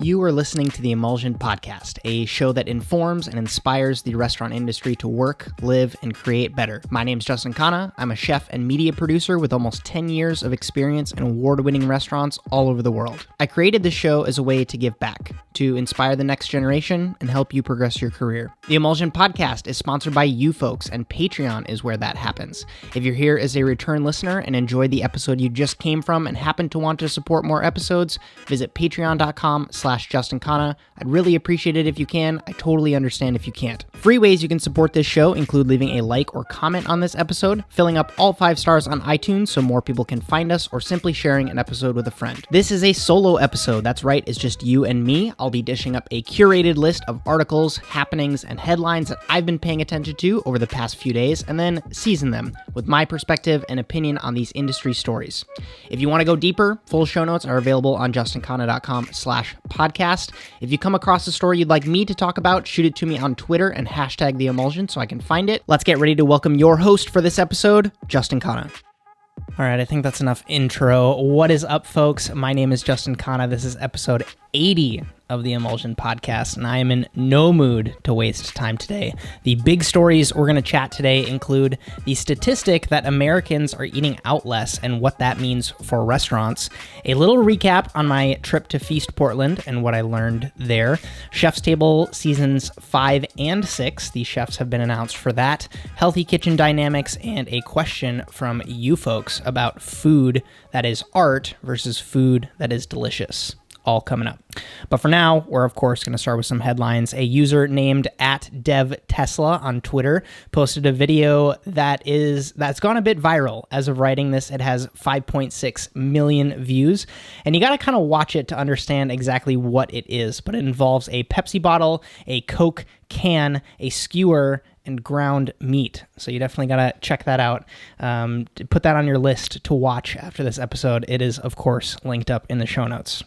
You are listening to the Emulsion podcast, a show that informs and inspires the restaurant industry to work, live, and create better. My name is Justin Khanna. I'm a chef and media producer with almost 10 years of experience in award-winning restaurants all over the world. I created this show as a way to give back, to inspire the next generation, and help you progress your career. The Emulsion podcast is sponsored by you folks, and Patreon is where that happens. If you're here as a return listener and enjoyed the episode you just came from and happen to want to support more episodes, visit patreon.com/Justin Khanna. I'd really appreciate it if you can. I totally understand if you can't. Free ways you can support this show include leaving a like or comment on this episode, filling up all 5 stars on iTunes so more people can find us, or simply sharing an episode with a friend. This is a solo episode. That's right, it's just you and me. I'll be dishing up a curated list of articles, happenings, and headlines that I've been paying attention to over the past few days, and then season them with my perspective and opinion on these industry stories. If you want to go deeper, full show notes are available on justinkhanna.com/podcast. If you come across a story you'd like me to talk about, shoot it to me on Twitter and hashtag the Emulsion so I can find it. Let's get ready to welcome your host for this episode, Justin Khanna. All right, I think that's enough intro. What is up, folks? My name is Justin Khanna. This is episode 80 of the Emulsion podcast, and I am in no mood to waste time today. The big stories we're going to chat today include the statistic that Americans are eating out less and what that means for restaurants, a little recap on my trip to Feast Portland and what I learned there, Chef's Table Seasons 5 and 6, the chefs have been announced for that, healthy kitchen dynamics, and a question from you folks about food that is art versus food that is delicious. All coming up. But for now, we're of course going to start with some headlines. A user named @DevTesla on Twitter posted a video that's gone a bit viral. As of writing this, it has 5.6 million views, and you got to kind of watch it to understand exactly what it is. But it involves a Pepsi bottle, a Coke can, a skewer, and ground meat. So you definitely got to check that out. Put that on your list to watch after this episode. It is, of course, linked up in the show notes.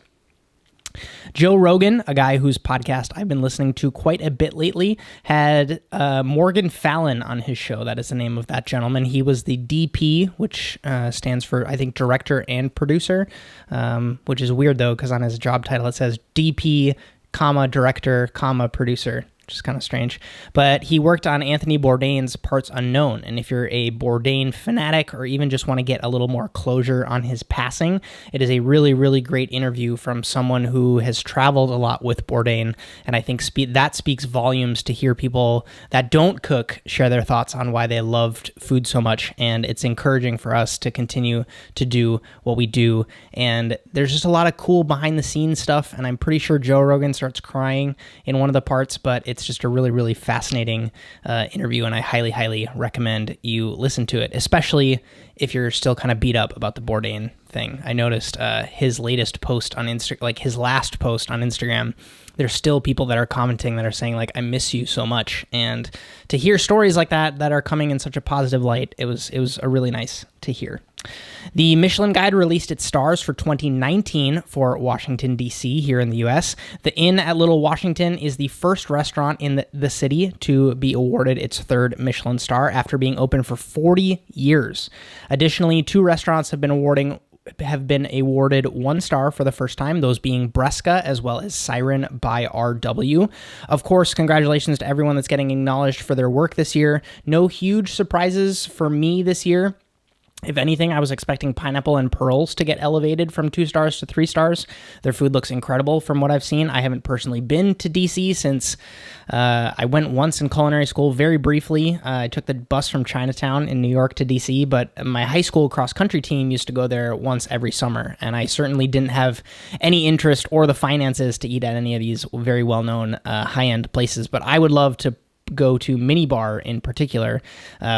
Joe Rogan, a guy whose podcast I've been listening to quite a bit lately, had Morgan Fallon on his show. That is the name of that gentleman. He was the DP, which stands for, I think, director and producer, which is weird, though, because on his job title it says DP, director, producer. Which is kind of strange, but he worked on Anthony Bourdain's Parts Unknown, and if you're a Bourdain fanatic or even just want to get a little more closure on his passing, it is a really, really great interview from someone who has traveled a lot with Bourdain, and I think that speaks volumes to hear people that don't cook share their thoughts on why they loved food so much, and it's encouraging for us to continue to do what we do, and there's just a lot of cool behind-the-scenes stuff, and I'm pretty sure Joe Rogan starts crying in one of the parts, but it's just a really, really fascinating interview, and I highly, highly recommend you listen to it, especially if you're still kind of beat up about the Bourdain thing. I noticed his latest post on his last post on Instagram, there's still people that are commenting that are saying, like, I miss you so much, and to hear stories like that are coming in such a positive light, it was a really nice to hear. The Michelin Guide released its stars for 2019 for Washington, D.C. here in the U.S. The Inn at Little Washington is the first restaurant in the city to be awarded its 3rd Michelin star after being open for 40 years. Additionally, 2 restaurants have been awarded 1 star for the first time, those being Bresca as well as Siren by RW. Of course, congratulations to everyone that's getting acknowledged for their work this year. No huge surprises for me this year. If anything, I was expecting Pineapple and Pearls to get elevated from 2 stars to 3 stars. Their food looks incredible from what I've seen. I haven't personally been to DC since I went once in culinary school very briefly. I took the bus from Chinatown in New York to DC, but my high school cross-country team used to go there once every summer, and I certainly didn't have any interest or the finances to eat at any of these very well-known high-end places, but I would love to go to Minibar in particular,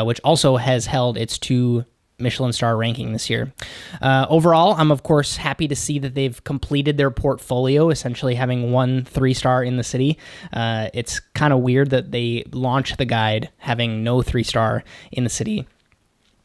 which also has held its 2 Michelin star ranking this year. Overall, I'm of course happy to see that they've completed their portfolio, essentially having 1 3-star in the city. It's kind of weird that they launched the guide having no 3-star in the city.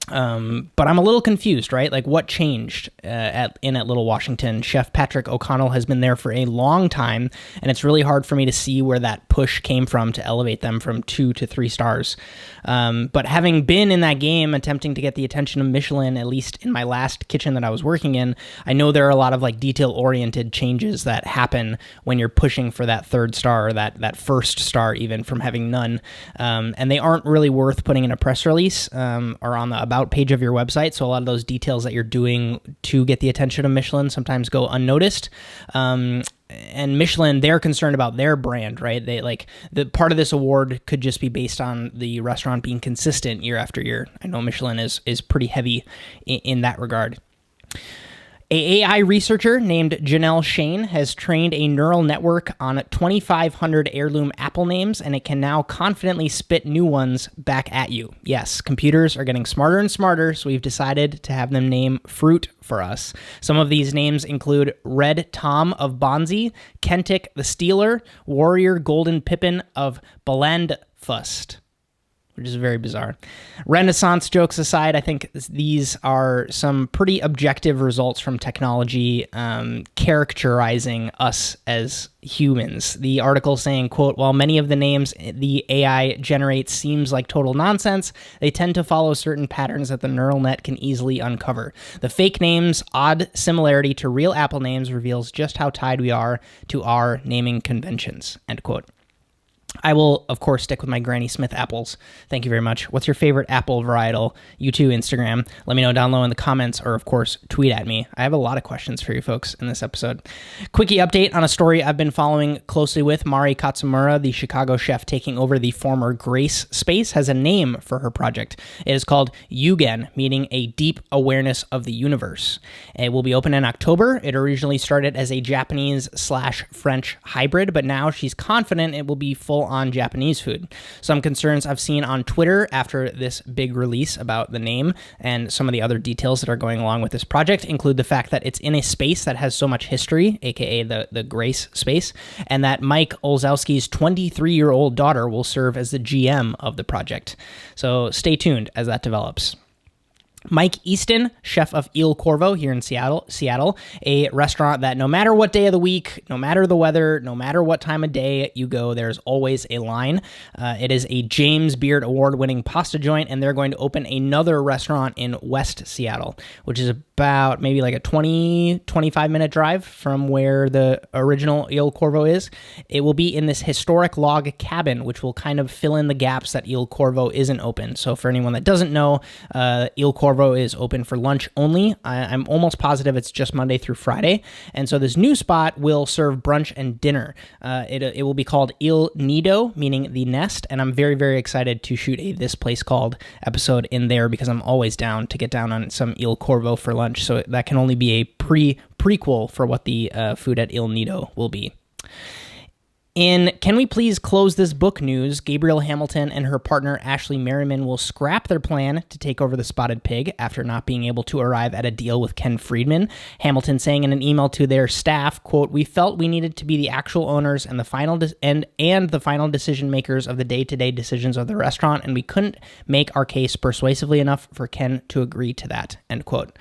But I'm a little confused, right? Like, what changed at Little Washington? Chef Patrick O'Connell has been there for a long time, and it's really hard for me to see where that push came from to elevate them from 2 to 3 stars. But having been in that game, attempting to get the attention of Michelin, at least in my last kitchen that I was working in, I know there are a lot of like detail-oriented changes that happen when you're pushing for that 3rd star, or that 1st star even, from having none. And they aren't really worth putting in a press release or on the about page of your website. So a lot of those details that you're doing to get the attention of Michelin sometimes go unnoticed. And Michelin, they're concerned about their brand, right? They like the part of this award could just be based on the restaurant being consistent year after year. I know Michelin is pretty heavy in that regard. A AI researcher named Janelle Shane has trained a neural network on 2,500 heirloom apple names, and it can now confidently spit new ones back at you. Yes, computers are getting smarter and smarter, so we've decided to have them name fruit for us. Some of these names include Red Tom of Bonzi, Kentic the Stealer, Warrior Golden Pippin of Balandfust, which is very bizarre. Renaissance jokes aside, I think these are some pretty objective results from technology characterizing us as humans. The article saying, quote, while many of the names the AI generates seems like total nonsense, they tend to follow certain patterns that the neural net can easily uncover. The fake name's odd similarity to real apple names reveals just how tied we are to our naming conventions, end quote. I will, of course, stick with my Granny Smith apples. Thank you very much. What's your favorite apple varietal? You too, Instagram. Let me know down low in the comments, or, of course, tweet at me. I have a lot of questions for you folks in this episode. Quickie update on a story I've been following closely with. Mari Katsumura, the Chicago chef taking over the former Grace space, has a name for her project. It is called Yugen, meaning a deep awareness of the universe. It will be open in October. It originally started as a Japanese/French hybrid, but now she's confident it will be full on Japanese food. Some concerns I've seen on Twitter after this big release about the name and some of the other details that are going along with this project include the fact that it's in a space that has so much history, aka the Grace space, and that Mike Olzowski's 23-year-old daughter will serve as the GM of the project. So stay tuned as that develops. Mike Easton, chef of Il Corvo here in Seattle, a restaurant that no matter what day of the week, no matter the weather, no matter what time of day you go, there's always a line. It is a James Beard Award-winning pasta joint, and they're going to open another restaurant in West Seattle, which is about maybe like a 25-minute drive from where the original Il Corvo is. It will be in this historic log cabin, which will kind of fill in the gaps that Il Corvo isn't open. So for anyone that doesn't know, Il Corvo is open for lunch only. I'm almost positive it's just Monday through Friday. And so this new spot will serve brunch and dinner. It will be called Il Nido, meaning the nest. And I'm very, very excited to shoot a This Place Called episode in there because I'm always down to get down on some Il Corvo for lunch. So that can only be a prequel for what the food at Il Nido will be. In Can We Please Close This Book news, Gabrielle Hamilton and her partner Ashley Merriman will scrap their plan to take over the Spotted Pig after not being able to arrive at a deal with Ken Friedman. Hamilton saying in an email to their staff, quote, we felt we needed to be the actual owners and the final the final decision makers of the day-to-day decisions of the restaurant, and we couldn't make our case persuasively enough for Ken to agree to that, end quote.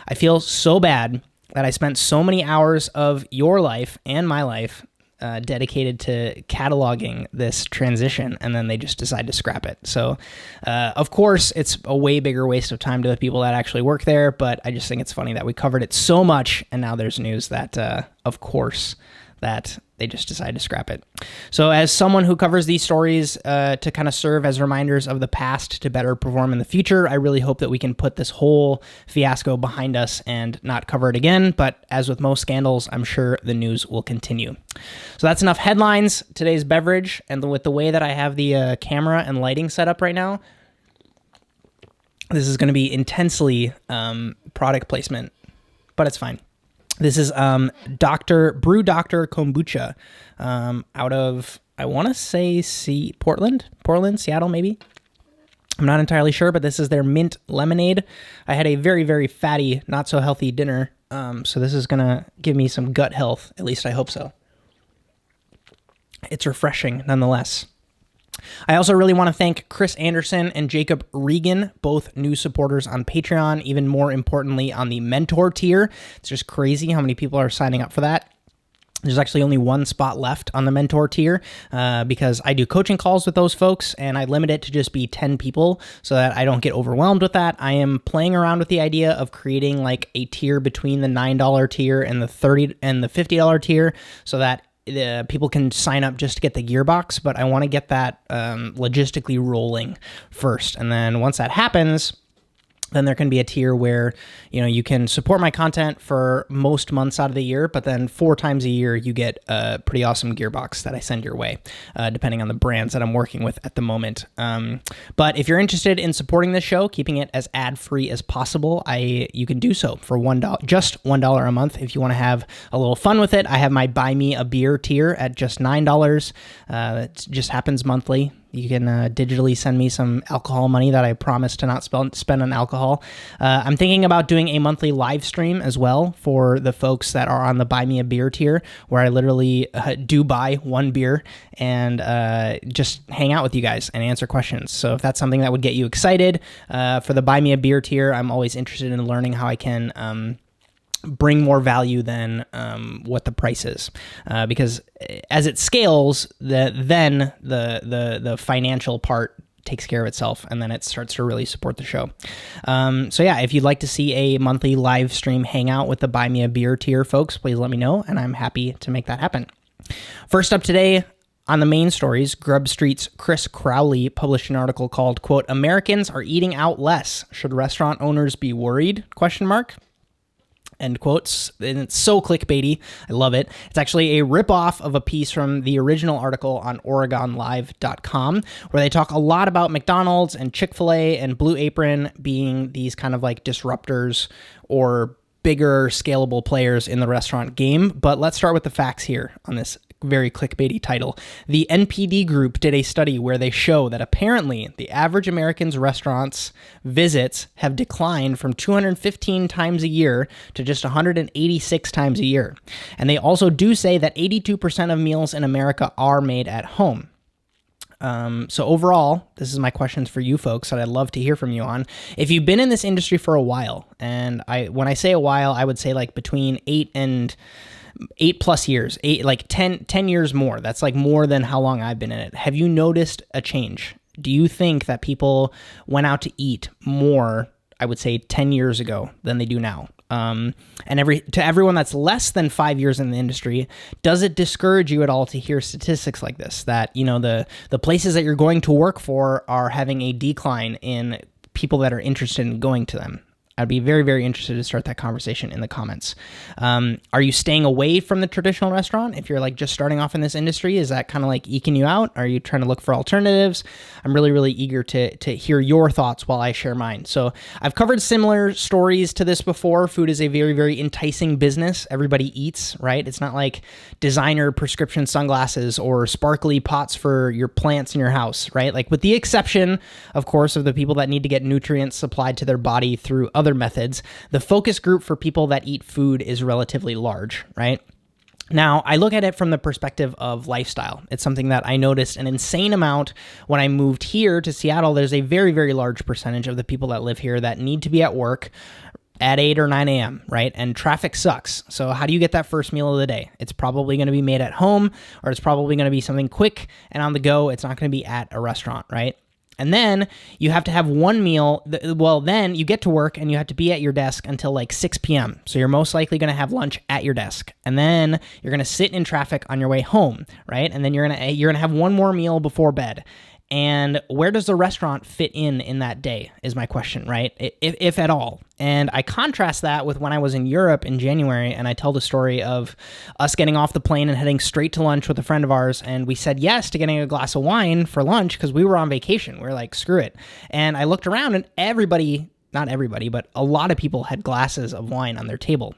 I feel so bad that I spent so many hours of your life and my life dedicated to cataloging this transition, and then they just decide to scrap it. So, of course, it's a way bigger waste of time to the people that actually work there, but I just think it's funny that we covered it so much, and now there's news that, of course, that they just decided to scrap it. So as someone who covers these stories to kind of serve as reminders of the past to better perform in the future, I really hope that we can put this whole fiasco behind us and not cover it again. But as with most scandals, I'm sure the news will continue. So that's enough headlines. Today's beverage, and with the way that I have the camera and lighting set up right now, this is going to be intensely product placement, but it's fine. This is Brew Doctor Kombucha out of, I want to say Portland, Seattle, maybe. I'm not entirely sure, but this is their mint lemonade. I had a very, very fatty, not so healthy dinner, so this is going to give me some gut health. At least I hope so. It's refreshing nonetheless. I also really want to thank Chris Anderson and Jacob Regan, both new supporters on Patreon, even more importantly on the mentor tier. It's just crazy how many people are signing up for that. There's actually only one spot left on the mentor tier because I do coaching calls with those folks, and I limit it to just be 10 people so that I don't get overwhelmed with that. I am playing around with the idea of creating like a tier between the $9 tier and the $30 and the $50 tier so that people can sign up just to get the gearbox, but I want to get that logistically rolling first. And then once that happens, then there can be a tier where, you can support my content for most months out of the year, but then 4 times a year, you get a pretty awesome gearbox that I send your way, depending on the brands that I'm working with at the moment. But if you're interested in supporting this show, keeping it as ad-free as possible, you can do so for $1, just $1 a month. If you want to have a little fun with it, I have my Buy Me a Beer tier at just $9. It just happens monthly. You can digitally send me some alcohol money that I promise to not spend on alcohol. I'm thinking about doing a monthly live stream as well for the folks that are on the Buy Me a Beer tier, where I literally do buy one beer and just hang out with you guys and answer questions. So if that's something that would get you excited for the Buy Me a Beer tier, I'm always interested in learning how I can bring more value than what the price is, because as it scales, then the financial part takes care of itself, and then it starts to really support the show. So yeah, if you'd like to see a monthly live stream hangout with the Buy Me a Beer tier folks, please let me know, and I'm happy to make that happen. First up today, on the main stories, Grub Street's Chris Crowley published an article called, quote, "Americans are eating out less. Should restaurant owners be worried?" ? End quotes. And it's so clickbaity. I love it. It's actually a ripoff of a piece from the original article on OregonLive.com, where they talk a lot about McDonald's and Chick-fil-A and Blue Apron being these kind of like disruptors or bigger scalable players in the restaurant game. But let's start with the facts here on this very clickbaity title. The NPD Group did a study where they show that apparently the average American's restaurants visits have declined from 215 times a year to just 186 times a year. And they also do say that 82% of meals in America are made at home. So overall, this is my questions for you folks that I'd love to hear from you on. If you've been in this industry for a while, and when I say a while, I would say like between 8 plus years, 10 years more. That's like more than how long I've been in it. Have you noticed a change? Do you think that people went out to eat more, I would say 10 years ago than they do now? And to everyone that's less than 5 years in the industry, does it discourage you at all to hear statistics like this, that, the places that you're going to work for are having a decline in people that are interested in going to them? I'd be very, very interested to start that conversation in the comments. Are you staying away from the traditional restaurant? If you're like just starting off in this industry, is that kind of like eking you out? Are you trying to look for alternatives? I'm really, really eager to hear your thoughts while I share mine. So I've covered similar stories to this before. Food is a very, very enticing business. Everybody eats, right? It's not like designer prescription sunglasses or sparkly pots for your plants in your house, right? Like with the exception, of course, of the people that need to get nutrients supplied to their body through other methods, the focus group for people that eat food is relatively large, right? Now, I look at it from the perspective of lifestyle. It's something that I noticed an insane amount when I moved here to Seattle. There's a very, very large percentage of the people that live here that need to be at work at 8 or 9 a.m., right? And traffic sucks. So how do you get that first meal of the day? It's probably going to be made at home, or it's probably going to be something quick and on the go. It's not going to be at a restaurant, right? And then you have to have one meal. Well, then you get to work and you have to be at your desk until like 6 p.m. So you're most likely going to have lunch at your desk. And then you're going to sit in traffic on your way home, right? And then you're going to have one more meal before bed. And where does the restaurant fit in that day is my question, right? If at all. And I contrast that with when I was in Europe in January, and I tell the story of us getting off the plane and heading straight to lunch with a friend of ours, and we said yes to getting a glass of wine for lunch because we were on vacation. We were like, screw it. And I looked around and not everybody, but a lot of people had glasses of wine on their table.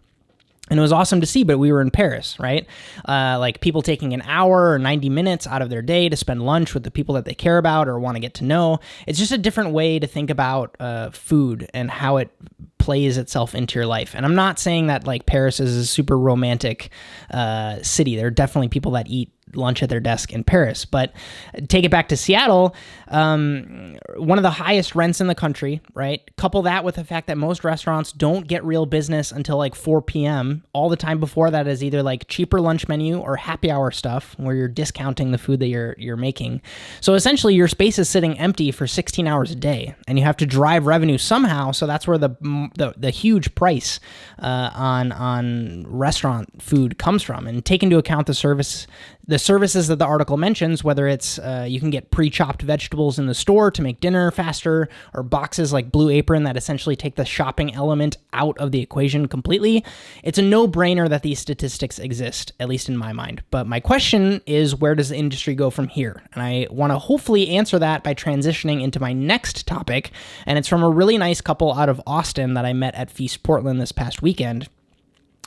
And it was awesome to see, but we were in Paris, right? Like people taking an hour or 90 minutes out of their day to spend lunch with the people that they care about or want to get to know. It's just a different way to think about food and how it plays itself into your life. And I'm not saying that like Paris is a super romantic city. There are definitely people that eat lunch at their desk in Paris. But take it back to Seattle, one of the highest rents in the country, right? Couple that with the fact that most restaurants don't get real business until like 4 p.m. All the time before that is either like cheaper lunch menu or happy hour stuff where you're discounting the food that you're making. So essentially your space is sitting empty for 16 hours a day, and you have to drive revenue somehow. So that's where the huge price on restaurant food comes from. And take into account the services that the article mentions, whether it's you can get pre-chopped vegetables in the store to make dinner faster, or boxes like Blue Apron that essentially take the shopping element out of the equation completely. It's a no-brainer that these statistics exist, at least in my mind. But my question is, where does the industry go from here? And I want to hopefully answer that by transitioning into my next topic, and it's from a really nice couple out of Austin that I met at Feast Portland this past weekend.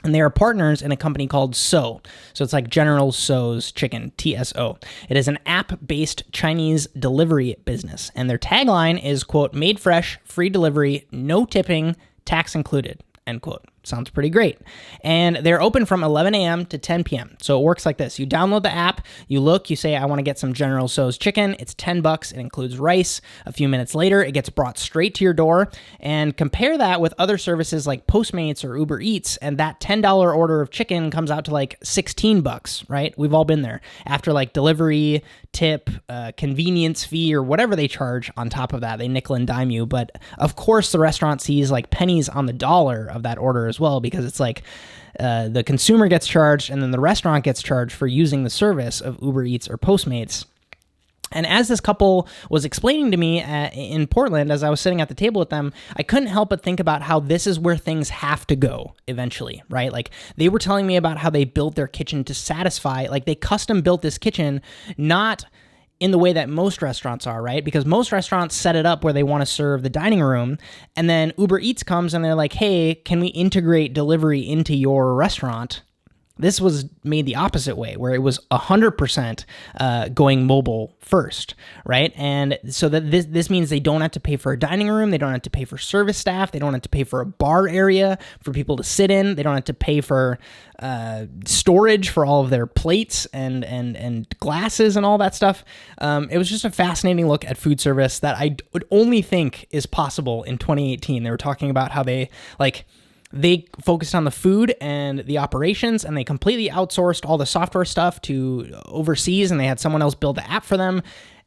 And they are partners in a company called So. So it's like General Tso's Chicken, TSO. It is an app-based Chinese delivery business. And their tagline is, quote, "Made fresh, free delivery, no tipping, tax included," end quote. Sounds pretty great. And they're open from 11 a.m. to 10 p.m. So it works like this. You download the app, you look, you say, I want to get some General Tso's chicken. It's $10. It includes rice. A few minutes later, it gets brought straight to your door. And compare that with other services like Postmates or Uber Eats, and that $10 order of chicken comes out to like $16, right? We've all been there. After like delivery, tip, convenience fee, or whatever they charge on top of that, they nickel and dime you. But of course, the restaurant sees like pennies on the dollar of that order as well, because it's like the consumer gets charged and then the restaurant gets charged for using the service of Uber Eats or Postmates. And as this couple was explaining to me in Portland, as I was sitting at the table with them, I couldn't help but think about how this is where things have to go eventually, right? Like they were telling me about how they built their kitchen to satisfy, like they custom built this kitchen, not in the way that most restaurants are, right? Because most restaurants set it up where they want to serve the dining room, and then Uber Eats comes and they're like, hey, can we integrate delivery into your restaurant? This was made the opposite way, where it was 100% going mobile first, right? And so that this means they don't have to pay for a dining room, they don't have to pay for service staff, they don't have to pay for a bar area for people to sit in, they don't have to pay for storage for all of their plates and glasses and all that stuff. It was just a fascinating look at food service that I would only think is possible in 2018. They were talking about how they focused on the food and the operations, and they completely outsourced all the software stuff to overseas, and they had someone else build the app for them.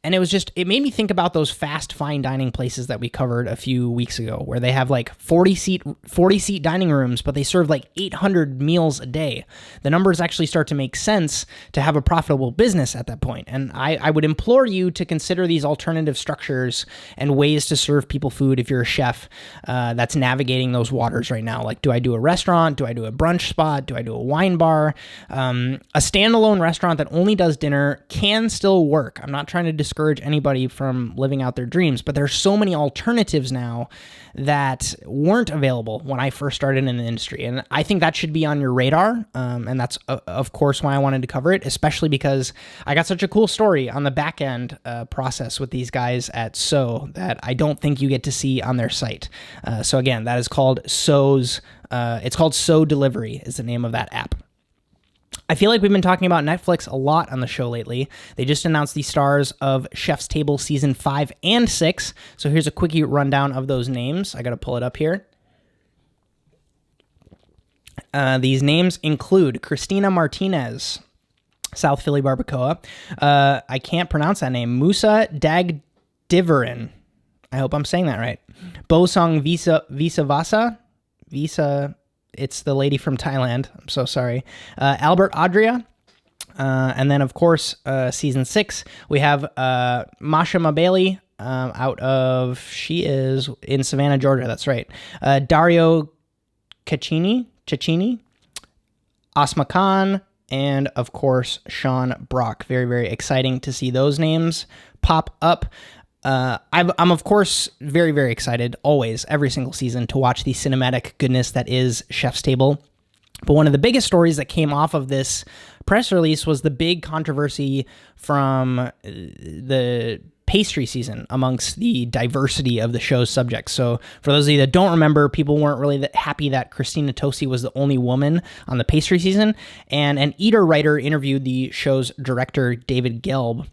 And it made me think about those fast fine dining places that we covered a few weeks ago, where they have like 40 seat dining rooms, but they serve like 800 meals a day. The numbers actually start to make sense to have a profitable business at that point. And I would implore you to consider these alternative structures and ways to serve people food if you're a chef that's navigating those waters right now. Like, do I do a restaurant? Do I do a brunch spot? Do I do a wine bar? A standalone restaurant that only does dinner can still work. I'm not trying to discourage anybody from living out their dreams, but there's so many alternatives now that weren't available when I first started in the industry. And I think that should be on your radar. And that's, of course, why I wanted to cover it, especially because I got such a cool story on the back end process with these guys at So that I don't think you get to see on their site. So again, that is called So's. It's called So Delivery is the name of that app. I feel like we've been talking about Netflix a lot on the show lately. They just announced the stars of Chef's Table Season 5 and 6. So here's a quickie rundown of those names. I got to pull it up here. These names include Christina Martinez, South Philly Barbacoa. I can't pronounce that name. Musa Dagdivaran. I hope I'm saying that right. Bosong Visavasa. It's the lady from Thailand. I'm so sorry. Albert Adria. And then, of course, season 6, we have Masha Mabeli she is in Savannah, Georgia. That's right. Dario Cecchini, Asma Khan, and, of course, Sean Brock. Very, very exciting to see those names pop up. I'm, of course, very, very excited, always, every single season, to watch the cinematic goodness that is Chef's Table. But one of the biggest stories that came off of this press release was the big controversy from the pastry season amongst the diversity of the show's subjects. So for those of you that don't remember, people weren't really that happy that Christina Tosi was the only woman on the pastry season, and an Eater writer interviewed the show's director, David Gelb,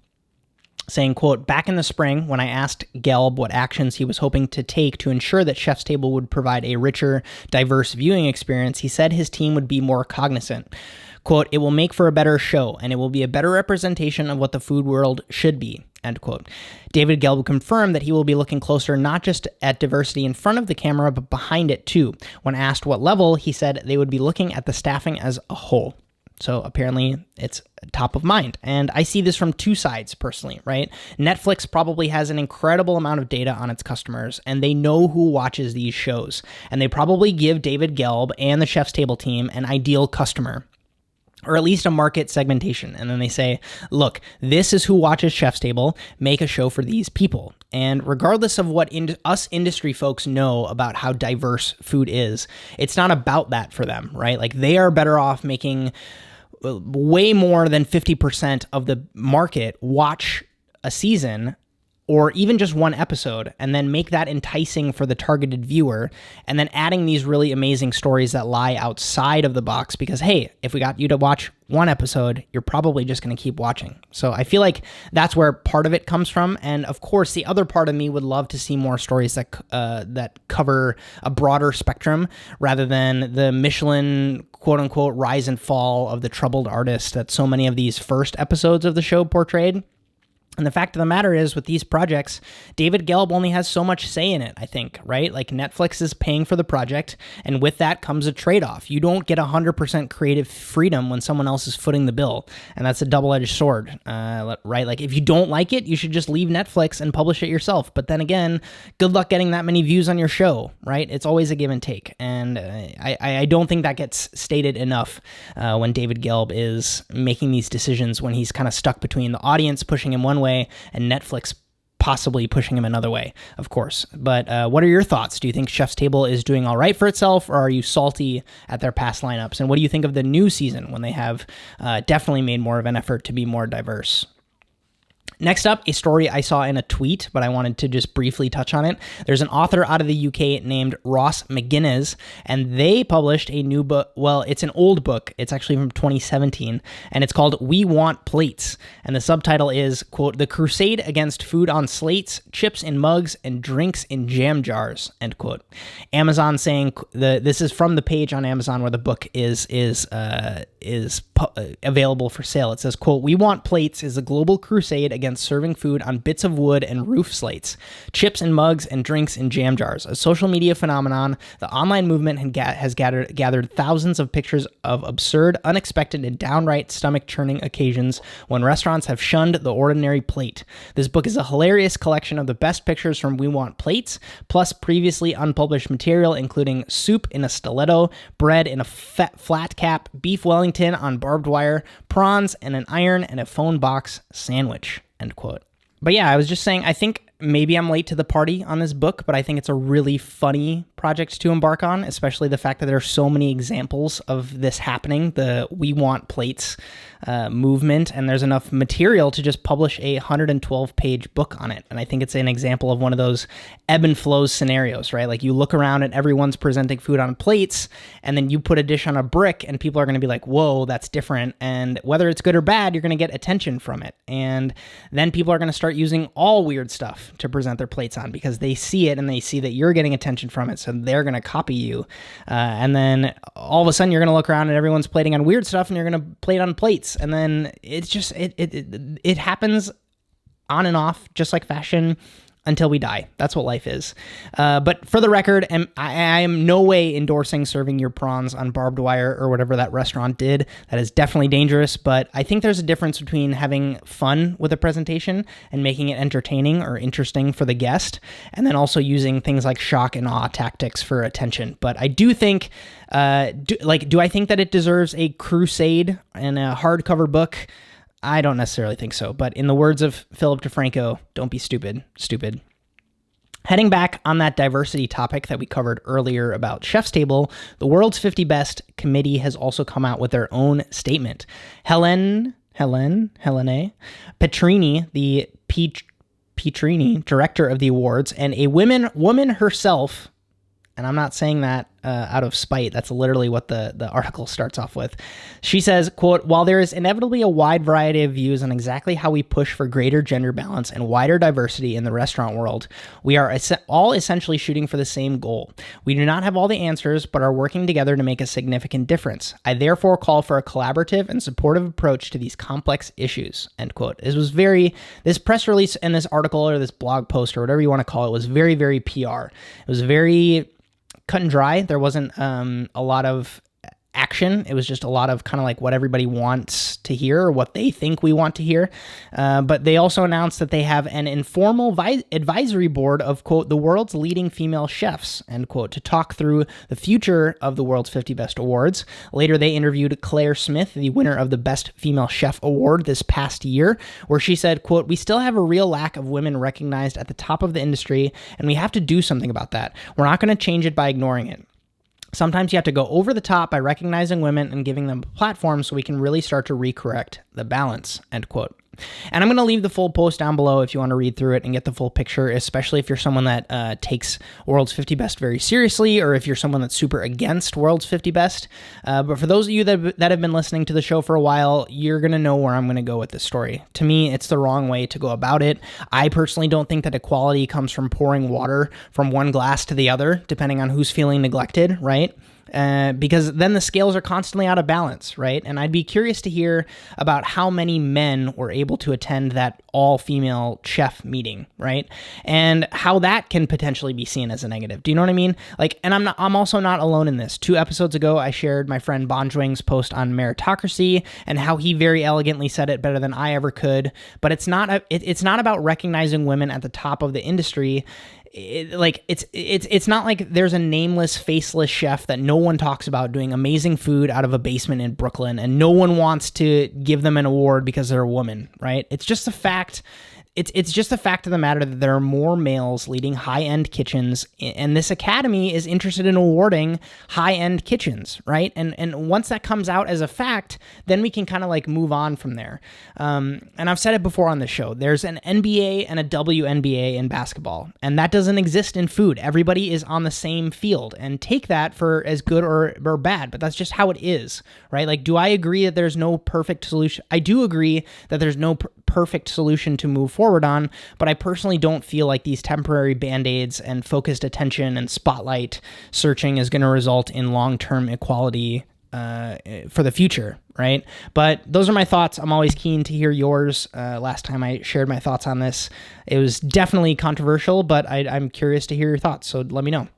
saying, quote, "Back in the spring, when I asked Gelb what actions he was hoping to take to ensure that Chef's Table would provide a richer, diverse viewing experience, he said his team would be more cognizant. Quote, "It will make for a better show, and it will be a better representation of what the food world should be," end quote. David Gelb confirmed that he will be looking closer not just at diversity in front of the camera, but behind it too. When asked what level, he said they would be looking at the staffing as a whole. So apparently it's top of mind. And I see this from two sides personally, right? Netflix probably has an incredible amount of data on its customers, and they know who watches these shows. And they probably give David Gelb and the Chef's Table team an ideal customer, or at least a market segmentation. And then they say, look, this is who watches Chef's Table, make a show for these people. And regardless of what us industry folks know about how diverse food is, it's not about that for them, right? Like, they are better off making way more than 50% of the market watch a season or even just one episode, and then make that enticing for the targeted viewer, and then adding these really amazing stories that lie outside of the box because, hey, if we got you to watch one episode, you're probably just going to keep watching. So I feel like that's where part of it comes from. And of course, the other part of me would love to see more stories that cover a broader spectrum rather than the Michelin quote unquote rise and fall of the troubled artist that so many of these first episodes of the show portrayed. And the fact of the matter is, with these projects, David Gelb only has so much say in it, I think, right? Like, Netflix is paying for the project, and with that comes a trade-off. You don't get 100% creative freedom when someone else is footing the bill, and that's a double-edged sword, right? Like, if you don't like it, you should just leave Netflix and publish it yourself. But then again, good luck getting that many views on your show, right? It's always a give and take, and I don't think that gets stated enough when David Gelb is making these decisions, when he's kind of stuck between the audience pushing him one way and Netflix possibly pushing him another way, of course. But what are your thoughts? Do you think Chef's Table is doing all right for itself, or are you salty at their past lineups? And what do you think of the new season when they have definitely made more of an effort to be more diverse? Next up, a story I saw in a tweet, but I wanted to just briefly touch on it. There's an author out of the UK named Ross McGuinness, and they published a new book. Well, it's an old book. It's actually from 2017, and it's called We Want Plates. And the subtitle is, quote, "The Crusade Against Food on Slates, Chips in Mugs, and Drinks in Jam Jars," end quote. Amazon saying, this is from the page on Amazon where the book is available for sale. It says, quote, "We Want Plates is a global crusade against serving food on bits of wood and roof slates, chips and mugs, and drinks in jam jars. A social media phenomenon, the online movement has gathered thousands of pictures of absurd, unexpected, and downright stomach-churning occasions when restaurants have shunned the ordinary plate. This book is a hilarious collection of the best pictures from We Want Plates, plus previously unpublished material, including soup in a stiletto, bread in a flat cap, beef Wellington on barbed wire, prawns and an iron, and a phone box sandwich," end quote. But yeah, I was just saying, I think maybe I'm late to the party on this book, but I think it's a really funny project to embark on, especially the fact that there are so many examples of this happening, the We Want Plates movement, and there's enough material to just publish a 112-page book on it. And I think it's an example of one of those ebb and flows scenarios, right? Like, you look around and everyone's presenting food on plates, and then you put a dish on a brick, and people are going to be like, whoa, that's different. And whether it's good or bad, you're going to get attention from it. And then people are going to start using all weird stuff to present their plates on because they see it and they see that you're getting attention from it, so they're going to copy you. And then all of a sudden, you're going to look around and everyone's plating on weird stuff, and you're going to plate on plates. And then it's just, it happens on and off, just like fashion, until we die. That's what life is. But for the record, I am no way endorsing serving your prawns on barbed wire or whatever that restaurant did. That is definitely dangerous, but I think there's a difference between having fun with a presentation and making it entertaining or interesting for the guest, and then also using things like shock and awe tactics for attention. But I do think, do I think that it deserves a crusade and a hardcover book? I don't necessarily think so, but in the words of Philip DeFranco, don't be stupid, stupid. Heading back on that diversity topic that we covered earlier about Chef's Table, the World's 50 Best committee has also come out with their own statement. Helene Petrini, the Petrini, director of the awards, and a woman herself, and I'm not saying that out of spite. That's literally what the article starts off with. She says, quote, "While there is inevitably a wide variety of views on exactly how we push for greater gender balance and wider diversity in the restaurant world, we are all essentially shooting for the same goal. We do not have all the answers, but are working together to make a significant difference. I therefore call for a collaborative and supportive approach to these complex issues," end quote. This press release and this article or this blog post or whatever you want to call it was very, very PR. It was very cut and dry. There wasn't a lot of action. It was just a lot of kind of like what everybody wants to hear or what they think we want to hear. But they also announced that they have an informal advisory board of, quote, the world's leading female chefs, end quote, to talk through the future of the world's 50 Best Awards. Later, they interviewed Claire Smith, the winner of the Best Female Chef Award this past year, where she said, quote, "We still have a real lack of women recognized at the top of the industry, and we have to do something about that. We're not going to change it by ignoring it. Sometimes you have to go over the top by recognizing women and giving them a platform so we can really start to recorrect the balance," end quote. And I'm going to leave the full post down below if you want to read through it and get the full picture, especially if you're someone that takes World's 50 Best very seriously, or if you're someone that's super against World's 50 Best. But for those of you that have been listening to the show for a while, you're going to know where I'm going to go with this story. To me, it's the wrong way to go about it. I personally don't think that equality comes from pouring water from one glass to the other, depending on who's feeling neglected, right? Because then the scales are constantly out of balance, right? And I'd be curious to hear about how many men were able to attend that all-female chef meeting, right? And how that can potentially be seen as a negative. Do you know what I mean? Like, and I'm also not alone in this. 2 episodes ago, I shared my friend Bonjwing's post on meritocracy and how he very elegantly said it better than I ever could. But it's not about recognizing women at the top of the industry. It's not like there's a nameless, faceless chef that no one talks about doing amazing food out of a basement in Brooklyn, and no one wants to give them an award because they're a woman, right? It's just a fact. It's just a fact of the matter that there are more males leading high-end kitchens, and this academy is interested in awarding high-end kitchens, right? And once that comes out as a fact, then we can kind of like move on from there. And I've said it before on the show, there's an NBA and a WNBA in basketball, and that doesn't exist in food. Everybody is on the same field, and take that for as good or bad, but that's just how it is, right? Like, do I agree that there's no perfect solution? I do agree that there's no perfect solution to move forward on, but I personally don't feel like these temporary band-aids and focused attention and spotlight searching is going to result in long-term equality for the future, right? But those are my thoughts. I'm always keen to hear yours. Last time I shared my thoughts on this, it was definitely controversial, but I'm curious to hear your thoughts, so let me know.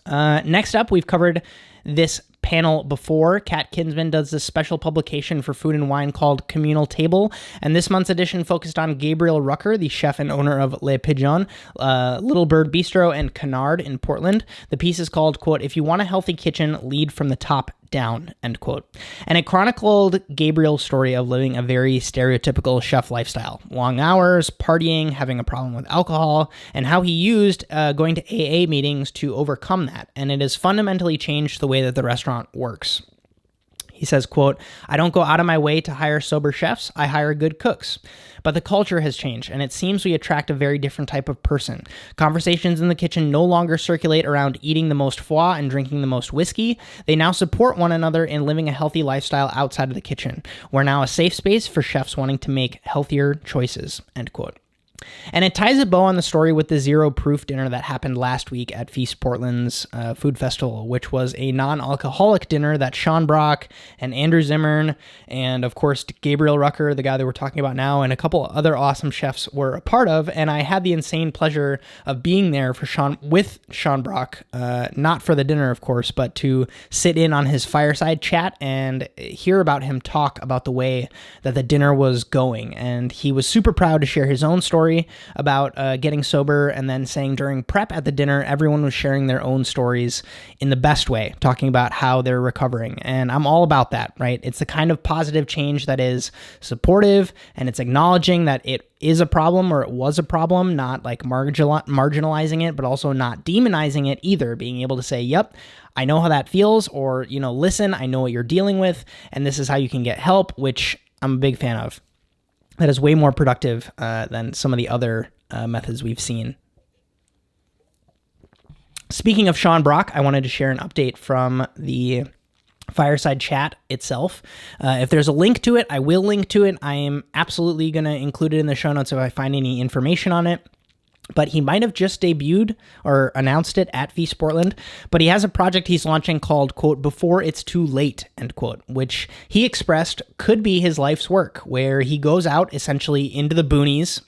Next up, we've covered this panel before. Kat Kinsman does this special publication for Food and Wine called Communal Table, and this month's edition focused on Gabriel Rucker, the chef and owner of Le Pigeon, Little Bird Bistro, and Canard in Portland. The piece is called, quote, "If you want a healthy kitchen, lead from the top down," end quote. And it chronicled Gabriel's story of living a very stereotypical chef lifestyle. Long hours, partying, having a problem with alcohol, and how he used going to AA meetings to overcome that. And it has fundamentally changed the way that the restaurant works. He says, quote, "I don't go out of my way to hire sober chefs. I hire good cooks. But the culture has changed, and it seems we attract a very different type of person. Conversations in the kitchen no longer circulate around eating the most foie and drinking the most whiskey. They now support one another in living a healthy lifestyle outside of the kitchen. We're now a safe space for chefs wanting to make healthier choices," end quote. And it ties a bow on the story with the Zero Proof dinner that happened last week at Feast Portland's food festival, which was a non-alcoholic dinner that Sean Brock and Andrew Zimmern and, of course, Gabriel Rucker, the guy that we're talking about now, and a couple other awesome chefs were a part of. And I had the insane pleasure of being there with Sean Brock, not for the dinner, of course, but to sit in on his fireside chat and hear about him talk about the way that the dinner was going. And he was super proud to share his own story about getting sober, and then saying during prep at the dinner, everyone was sharing their own stories in the best way, talking about how they're recovering. And I'm all about that, right? It's the kind of positive change that is supportive, and it's acknowledging that it is a problem or it was a problem, not like marginalizing it, but also not demonizing it either. Being able to say, yep, I know how that feels, or, listen, I know what you're dealing with, and this is how you can get help, which I'm a big fan of. that is way more productive than some of the other methods we've seen. Speaking of Sean Brock, I wanted to share an update from the fireside chat itself. If there's a link to it, I will link to it. I am absolutely going to include it in the show notes if I find any information on it. But he might have just debuted or announced it at Feast Portland, but he has a project he's launching called, quote, Before It's Too Late, end quote, which he expressed could be his life's work, where he goes out essentially into the boonies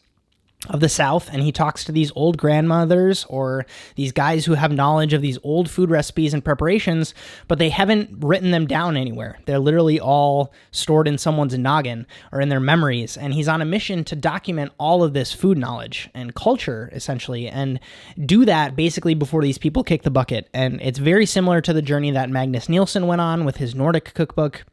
of the South, and he talks to these old grandmothers or these guys who have knowledge of these old food recipes and preparations, but they haven't written them down anywhere. They're literally all stored in someone's noggin or in their memories, and he's on a mission to document all of this food knowledge and culture, essentially, and do that basically before these people kick the bucket. And it's very similar to the journey that Magnus Nielsen went on with his Nordic cookbook.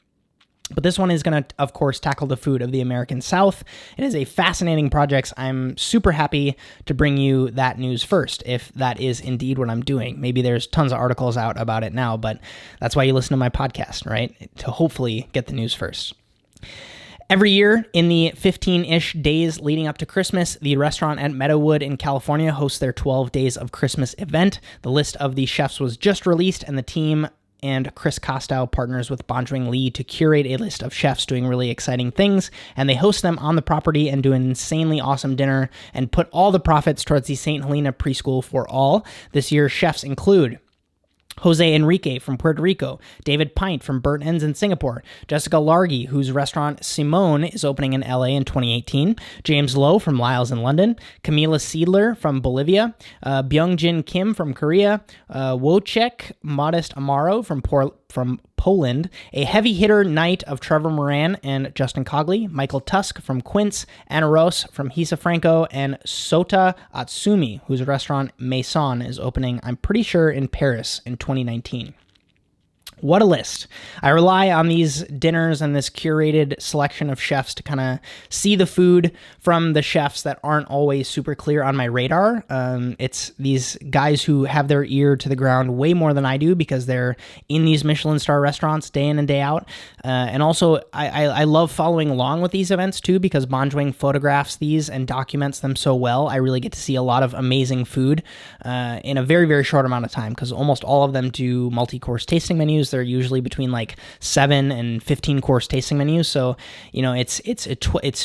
But this one is going to, of course, tackle the food of the American South. It is a fascinating project. I'm super happy to bring you that news first, if that is indeed what I'm doing. Maybe there's tons of articles out about it now, but that's why you listen to my podcast, right? To hopefully get the news first. Every year, in the 15-ish days leading up to Christmas, the restaurant at Meadowood in California hosts their 12 Days of Christmas event. The list of the chefs was just released, and the team and Chris Kostow partners with Bonjwing Lee to curate a list of chefs doing really exciting things, and they host them on the property and do an insanely awesome dinner and put all the profits towards the St. Helena Preschool for All. This year's chefs include Jose Enrique from Puerto Rico, David Pint from Burnt Ends in Singapore, Jessica Largy, whose restaurant Simone is opening in LA in 2018, James Lowe from Lyle's in London, Camila Seidler from Bolivia, Byung-Jin Kim from Korea, Wojciech Modest Amaro from Poland, a heavy hitter night of Trevor Moran and Justin Cogley, Michael Tusk from Quince, Anna Rose from Hisa Franco, and Sota Atsumi, whose restaurant Maison is opening, I'm pretty sure, in Paris in 2019. What a list. I rely on these dinners and this curated selection of chefs to kind of see the food from the chefs that aren't always super clear on my radar. It's these guys who have their ear to the ground way more than I do because they're in these Michelin-star restaurants day in and day out. And also, I love following along with these events too because Bonjwing photographs these and documents them so well. I really get to see a lot of amazing food in a very, very short amount of time because almost all of them do multi-course tasting menus. They're usually between like 7 and 15 course tasting menus. So, you know, it's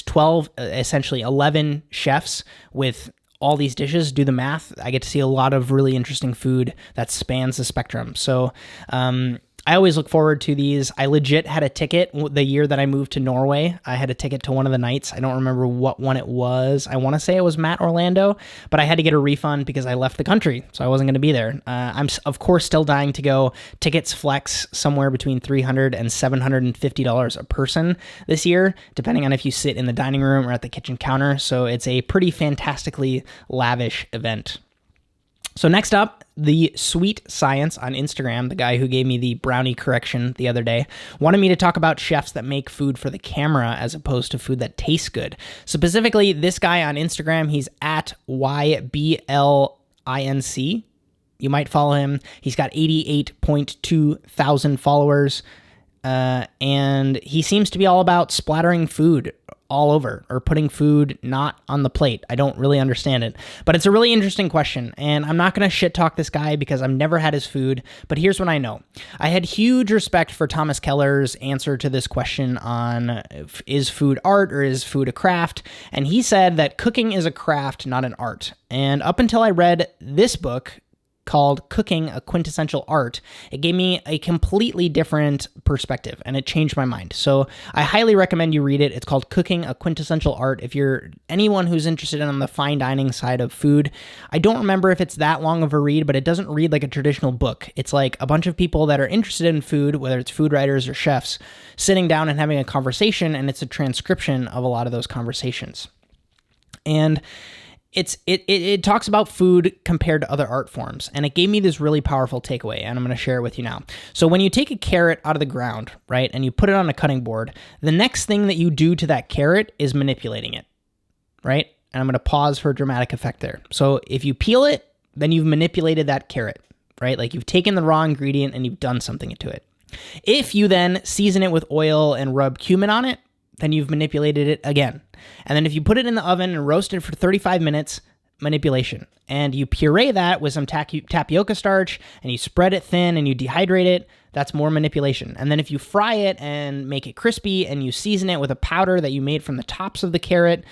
12, essentially 11 chefs with all these dishes. Do the math. I get to see a lot of really interesting food that spans the spectrum. So, I always look forward to these. I legit had a ticket the year that I moved to Norway. I had a ticket to one of the nights. I don't remember what one it was. I want to say it was Matt Orlando, but I had to get a refund because I left the country, so I wasn't going to be there. I'm, of course, still dying to go. Tickets flex somewhere between $300 and $750 a person this year, depending on if you sit in the dining room or at the kitchen counter. So it's a pretty fantastically lavish event. So next up, the Sweet Science on Instagram, the guy who gave me the brownie correction the other day, wanted me to talk about chefs that make food for the camera as opposed to food that tastes good. Specifically, this guy on Instagram, he's at YBLINC. You might follow him. He's got 88.2 thousand followers, and he seems to be all about splattering food all over or putting food not on the plate. I don't really understand it, but it's a really interesting question, and I'm not going to shit talk this guy because I've never had his food, but here's what I know. I had huge respect for Thomas Keller's answer to this question on is food art or is food a craft, and he said that cooking is a craft, not an art. And up until I read this book called Cooking, a Quintessential Art, it gave me a completely different perspective, and it changed my mind. So I highly recommend you read it. It's called Cooking, a Quintessential Art. If you're anyone who's interested in the fine dining side of food, I don't remember if it's that long of a read, but it doesn't read like a traditional book. It's like a bunch of people that are interested in food, whether it's food writers or chefs, sitting down and having a conversation, and it's a transcription of a lot of those conversations. And it talks about food compared to other art forms, and it gave me this really powerful takeaway, and I'm going to share it with you now. So when you take a carrot out of the ground, right, and you put it on a cutting board, the next thing that you do to that carrot is manipulating it, right? And I'm going to pause for a dramatic effect there. So if you peel it, then you've manipulated that carrot, right? Like you've taken the raw ingredient and you've done something to it. If you then season it with oil and rub cumin on it, then you've manipulated it again. And then if you put it in the oven and roast it for 35 minutes, manipulation. And you puree that with some tapioca starch, and you spread it thin and you dehydrate it, that's more manipulation. And then if you fry it and make it crispy and you season it with a powder that you made from the tops of the carrot,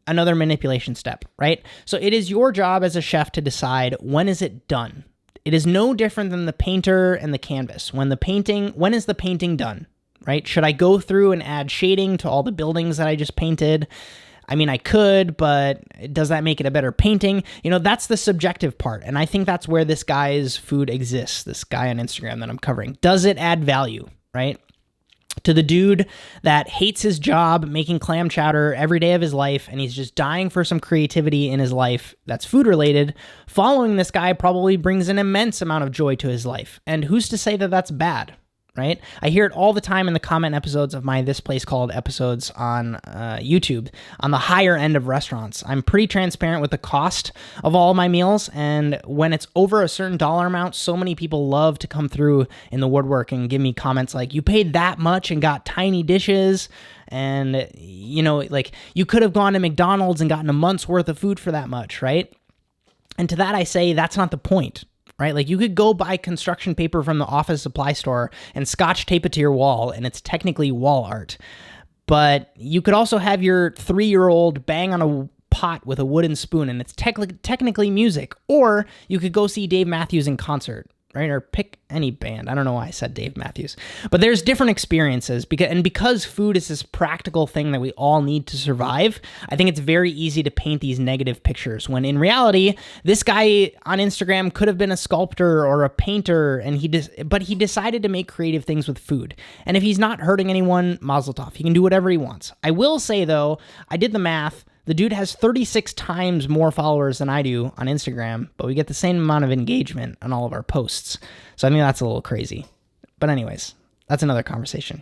another manipulation step, right? So it is your job as a chef to decide, when is it done? It is no different than the painter and the canvas. When is the painting done, right? Should I go through and add shading to all the buildings that I just painted? I mean, I could, but does that make it a better painting? That's the subjective part. And I think that's where this guy's food exists, this guy on Instagram that I'm covering. Does it add value, right? To the dude that hates his job making clam chowder every day of his life, and he's just dying for some creativity in his life that's food related, following this guy probably brings an immense amount of joy to his life. And who's to say that that's bad? Right? I hear it all the time in the comment episodes of my This Place Called episodes on YouTube, on the higher end of restaurants. I'm pretty transparent with the cost of all my meals, and when it's over a certain dollar amount, so many people love to come through in the woodwork and give me comments like, you paid that much and got tiny dishes, and you could have gone to McDonald's and gotten a month's worth of food for that much, right? And to that I say, that's not the point. Right? Like, you could go buy construction paper from the office supply store and scotch tape it to your wall, and it's technically wall art. But you could also have your 3-year-old bang on a pot with a wooden spoon, and it's technically music. Or you could go see Dave Matthews in concert, right? Or pick any band. I don't know why I said Dave Matthews. But there's different experiences, because food is this practical thing that we all need to survive. I think it's very easy to paint these negative pictures, when in reality, this guy on Instagram could have been a sculptor or a painter, but he decided to make creative things with food. And if he's not hurting anyone, mazel tov. He can do whatever he wants. I will say, though, I did the math. The dude has 36 times more followers than I do on Instagram, but we get the same amount of engagement on all of our posts. So I think that's a little crazy. But anyways, that's another conversation.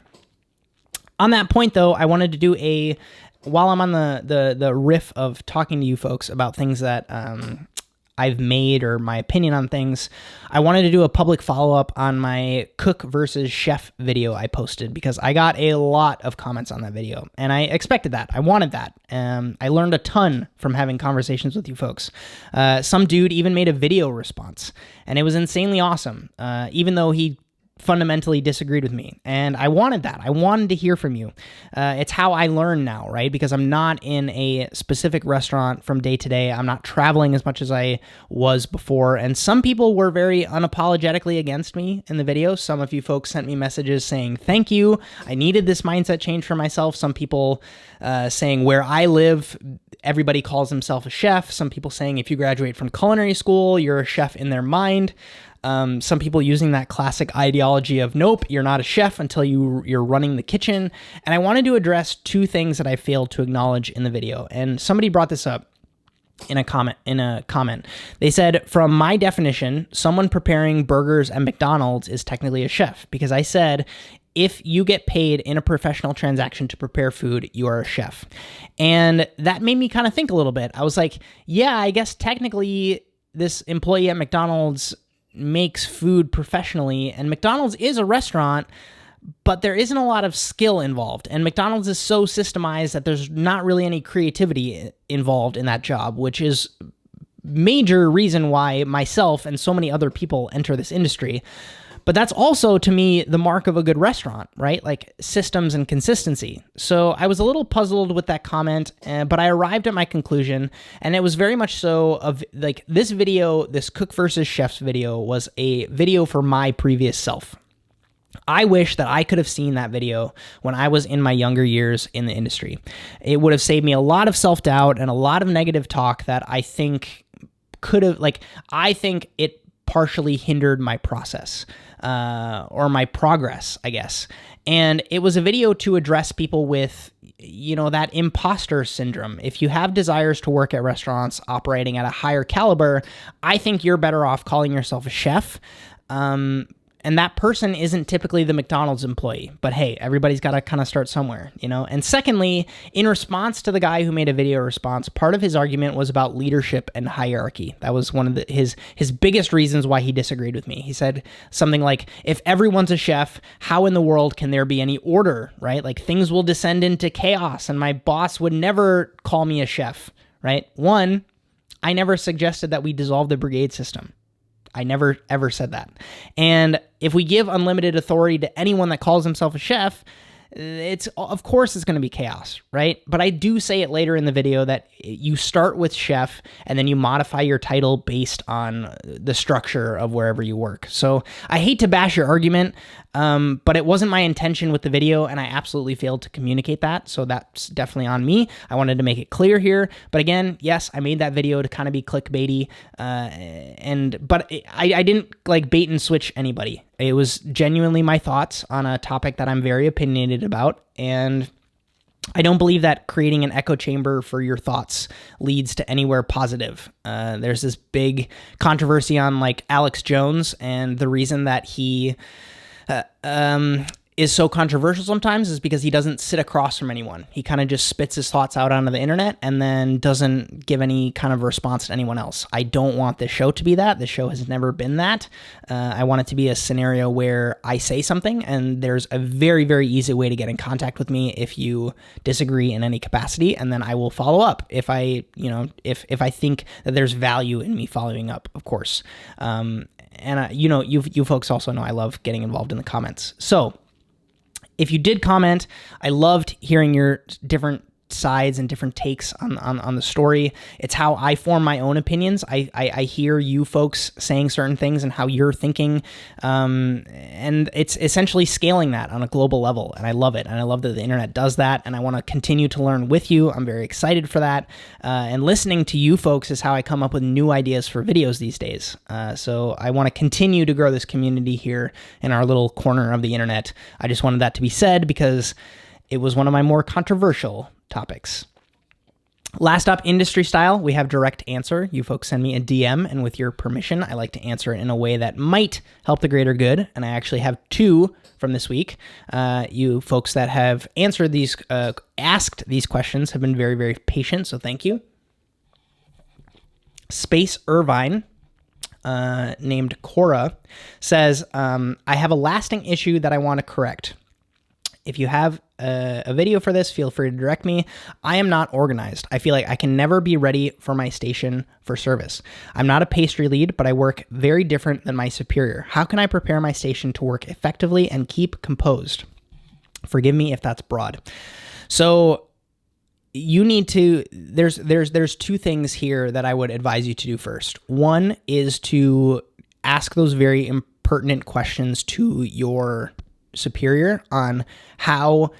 On that point, though, I wanted to do while I'm on the riff of talking to you folks about things that I've made or my opinion on things, I wanted to do a public follow-up on my cook versus chef video I posted, because I got a lot of comments on that video, and I expected that. I wanted that. I learned a ton from having conversations with you folks. Some dude even made a video response, and it was insanely awesome, even though he fundamentally disagreed with me. And I wanted that. I wanted to hear from you. It's how I learn now, right? Because I'm not in a specific restaurant from day to day. I'm not traveling as much as I was before. And some people were very unapologetically against me in the video. Some of you folks sent me messages saying, thank you. I needed this mindset change for myself. Some people saying, where I live, everybody calls himself a chef. Some people saying, if you graduate from culinary school, you're a chef in their mind. Some people using that classic ideology of, nope, you're not a chef until you're running the kitchen. And I wanted to address two things that I failed to acknowledge in the video. And somebody brought this up in a comment. They said, from my definition, someone preparing burgers at McDonald's is technically a chef, because I said, if you get paid in a professional transaction to prepare food, you are a chef. And that made me kind of think a little bit. I was like, yeah, I guess technically this employee at McDonald's makes food professionally, and McDonald's is a restaurant, but there isn't a lot of skill involved. And McDonald's is so systemized that there's not really any creativity involved in that job, which is major reason why myself and so many other people enter this industry. But that's also, to me, the mark of a good restaurant, right? Like systems and consistency. So I was a little puzzled with that comment, but I arrived at my conclusion, and it was very much so of like this video, this cook versus chefs video, was a video for my previous self. I wish that I could have seen that video when I was in my younger years in the industry. It would have saved me a lot of self-doubt and a lot of negative talk that I think could have, I think it partially hindered my process or my progress, I guess. And it was a video to address people with, that imposter syndrome. If you have desires to work at restaurants operating at a higher caliber, I think you're better off calling yourself a chef. And that person isn't typically the McDonald's employee, but hey, everybody's got to kind of start somewhere, you know? And secondly, in response to the guy who made a video response, part of his argument was about leadership and hierarchy. That was one of his biggest reasons why he disagreed with me. He said something like, if everyone's a chef, how in the world can there be any order, right? Like things will descend into chaos and my boss would never call me a chef, right? One, I never suggested that we dissolve the brigade system. I never, ever said that. And if we give unlimited authority to anyone that calls himself a chef, of course it's going to be chaos, right? But I do say it later in the video that you start with chef and then you modify your title based on the structure of wherever you work. So I hate to bash your argument, but it wasn't my intention with the video and I absolutely failed to communicate that. So that's definitely on me. I wanted to make it clear here. But again, yes, I made that video to kind of be clickbaity, but I didn't like bait and switch anybody. It was genuinely my thoughts on a topic that I'm very opinionated about, and I don't believe that creating an echo chamber for your thoughts leads to anywhere positive. There's this big controversy on like Alex Jones, and the reason that he is so controversial sometimes is because he doesn't sit across from anyone. He kind of just spits his thoughts out onto the internet and then doesn't give any kind of response to anyone else. I don't want this show to be that. This show has never been that. I want it to be a scenario where I say something and there's a very, very easy way to get in contact with me if you disagree in any capacity, and then I will follow up if I think that there's value in me following up, of course. You folks also know I love getting involved in the comments. So if you did comment, I loved hearing your different sides and different takes on the story. It's how I form my own opinions. I hear you folks saying certain things and how you're thinking, and it's essentially scaling that on a global level, and I love it, and I love that the internet does that, and I want to continue to learn with you. I'm very excited for that, and listening to you folks is how I come up with new ideas for videos these days. So I want to continue to grow this community here in our little corner of the internet. I just wanted that to be said because it was one of my more controversial topics. Last up, industry style, we have direct answer. You folks send me a DM, and with your permission, I like to answer it in a way that might help the greater good. And I actually have two from this week. You folks that have answered these, asked these questions have been very, very patient, so thank you. Space Irvine, named Cora, says, I have a lasting issue that I want to correct. If you have a video for this, feel free to direct me. I am not organized. I feel like I can never be ready for my station for service. I'm not a pastry lead, but I work very different than my superior. How can I prepare my station to work effectively and keep composed? Forgive me if that's broad. So you need to, there's two things here that I would advise you to do first. One is to ask those very impertinent questions to your superior on how.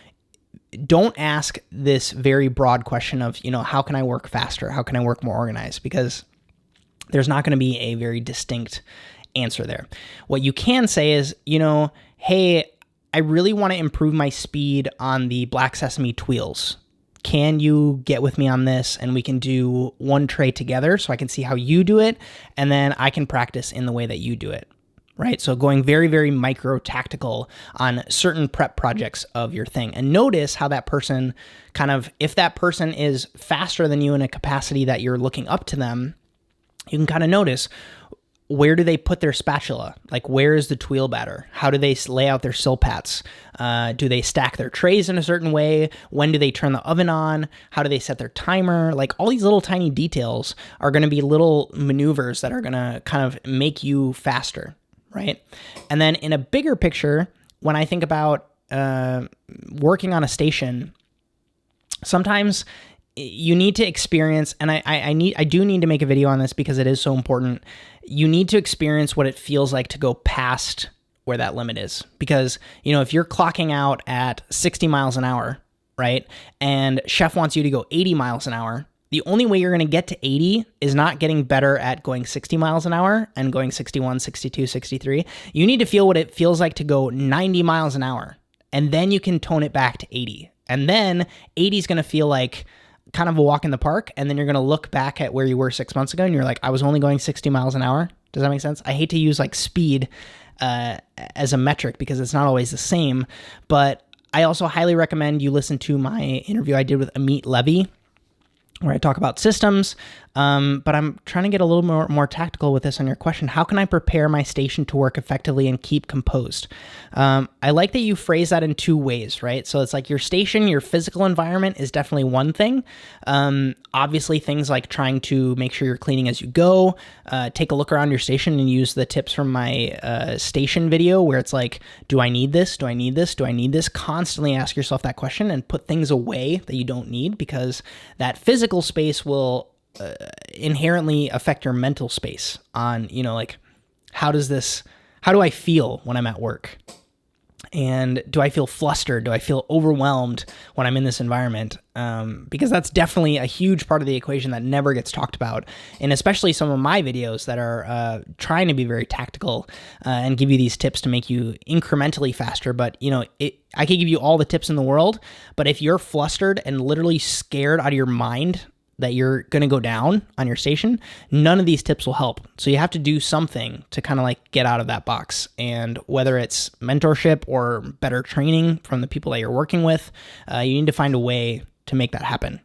Don't ask this very broad question of, how can I work faster? How can I work more organized? Because there's not going to be a very distinct answer there. What you can say is, hey, I really want to improve my speed on the black sesame tuiles. Can you get with me on this? And we can do one tray together so I can see how you do it. And then I can practice in the way that you do it. Right? So going very, very micro tactical on certain prep projects of your thing. And notice how that person if that person is faster than you in a capacity that you're looking up to them, you can kind of notice, where do they put their spatula? Like, where is the tuile batter? How do they lay out their silpats? Do they stack their trays in a certain way? When do they turn the oven on? How do they set their timer? Like, all these little tiny details are going to be little maneuvers that are going to kind of make you faster. Right? And then in a bigger picture, when I think about working on a station, sometimes you need to experience, and I do need to make a video on this because it is so important. You need to experience what it feels like to go past where that limit is. Because, if you're clocking out at 60 miles an hour, right, and chef wants you to go 80 miles an hour, the only way you're going to get to 80 is not getting better at going 60 miles an hour and going 61, 62, 63. You need to feel what it feels like to go 90 miles an hour, and then you can tone it back to 80. And then 80 is going to feel like kind of a walk in the park, and then you're going to look back at where you were 6 months ago, and you're like, I was only going 60 miles an hour. Does that make sense? I hate to use like speed as a metric because it's not always the same. But I also highly recommend you listen to my interview I did with Amit Levy, where I talk about systems, but I'm trying to get a little more tactical with this on your question. How can I prepare my station to work effectively and keep composed? I like that you phrase that in two ways, right? So it's like your station, your physical environment is definitely one thing. Obviously, things like trying to make sure you're cleaning as you go, take a look around your station and use the tips from my station video where it's like, do I need this? Do I need this? Do I need this? Constantly ask yourself that question and put things away that you don't need, because that physical space will inherently affect your mental space on, like, how do I feel when I'm at work? And do I feel flustered? Do I feel overwhelmed when I'm in this environment? Because that's definitely a huge part of the equation that never gets talked about. And especially some of my videos that are trying to be very tactical and give you these tips to make you incrementally faster. But, I could give you all the tips in the world, but if you're flustered and literally scared out of your mind that you're going to go down on your station, none of these tips will help. So you have to do something to kind of like get out of that box. And whether it's mentorship or better training from the people that you're working with, you need to find a way to make that happen.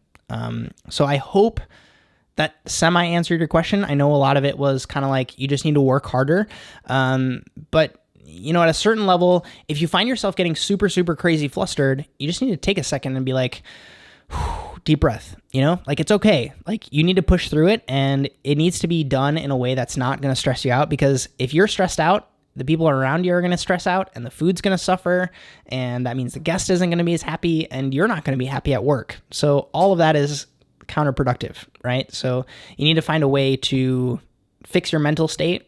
So I hope that semi-answered your question. I know a lot of it was kind of like you just need to work harder. But at a certain level, if you find yourself getting super, super crazy flustered, you just need to take a second and be like, deep breath, like it's okay. Like you need to push through it, and it needs to be done in a way that's not going to stress you out, because if you're stressed out, the people around you are going to stress out and the food's going to suffer. And that means the guest isn't going to be as happy and you're not going to be happy at work. So all of that is counterproductive, right? So you need to find a way to fix your mental state.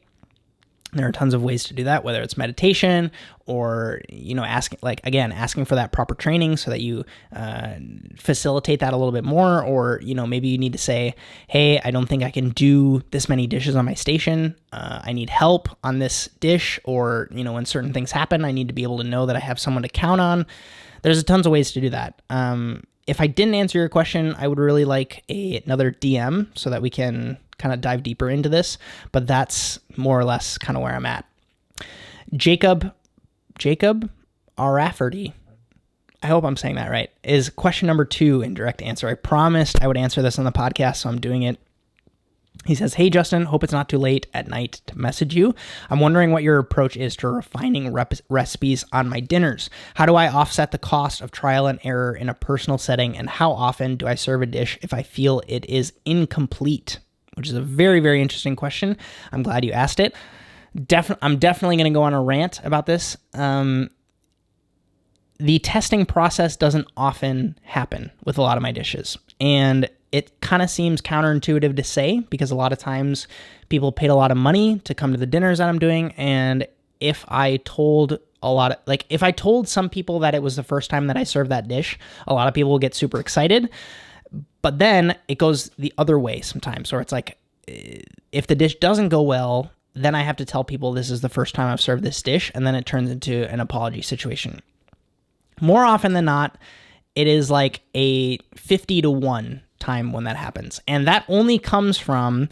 There are tons of ways to do that, whether it's meditation or, asking for that proper training so that you facilitate that a little bit more. Or, maybe you need to say, hey, I don't think I can do this many dishes on my station. I need help on this dish. Or, when certain things happen, I need to be able to know that I have someone to count on. There's tons of ways to do that. If I didn't answer your question, I would really like another DM so that we can kind of dive deeper into this, but that's more or less kind of where I'm at. Jacob Rafferty, I hope I'm saying that right, is question number 2 in direct answer. I promised I would answer this on the podcast, so I'm doing it. He says, hey, Justin, hope it's not too late at night to message you. I'm wondering what your approach is to refining recipes on my dinners. How do I offset the cost of trial and error in a personal setting? And how often do I serve a dish if I feel it is incomplete? Which is a very, very interesting question. I'm glad you asked it. I'm definitely going to go on a rant about this. The testing process doesn't often happen with a lot of my dishes. And it kind of seems counterintuitive to say, because a lot of times people paid a lot of money to come to the dinners that I'm doing. And if I told some people that it was the first time that I served that dish, a lot of people will get super excited. But then it goes the other way sometimes, or it's like, if the dish doesn't go well, then I have to tell people this is the first time I've served this dish, and then it turns into an apology situation. More often than not, it is like a 50-1 time when that happens. And that only comes from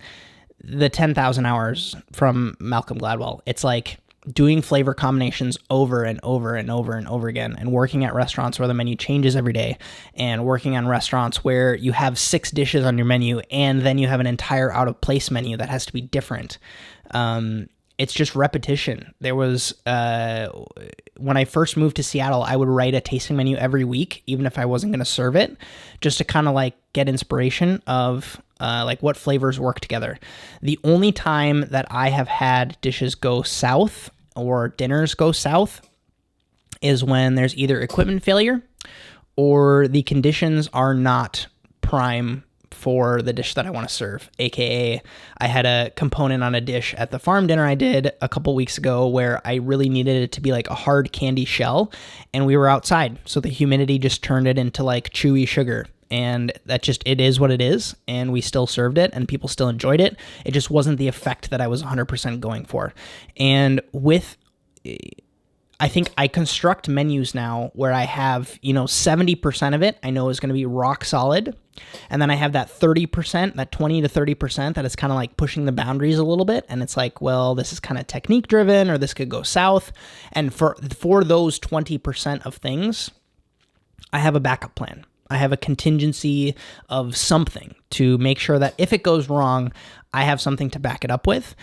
the 10,000 hours from Malcolm Gladwell. It's like doing flavor combinations over and over and over and over again, and working at restaurants where the menu changes every day, and working on restaurants where you have 6 dishes on your menu and then you have an entire out of place menu that has to be different. It's just repetition. There was, when I first moved to Seattle, I would write a tasting menu every week, even if I wasn't going to serve it, just to kind of like get inspiration of like what flavors work together. The only time that I have had dishes go south or dinners go south is when there's either equipment failure or the conditions are not prime for the dish that I want to serve. AKA, I had a component on a dish at the farm dinner I did a couple weeks ago where I really needed it to be like a hard candy shell, and we were outside, so the humidity just turned it into like chewy sugar. And it is what it is, and we still served it, and people still enjoyed it. It just wasn't the effect that I was 100% going for. And I think I construct menus now where I have, 70% of it I know is going to be rock solid, And then I have that 30%, that 20 to 30% that is kind of like pushing the boundaries a little bit. And it's like, well, this is kind of technique driven, or this could go south. And for those 20% of things, I have a backup plan. I have a contingency of something to make sure that if it goes wrong, I have something to back it up with.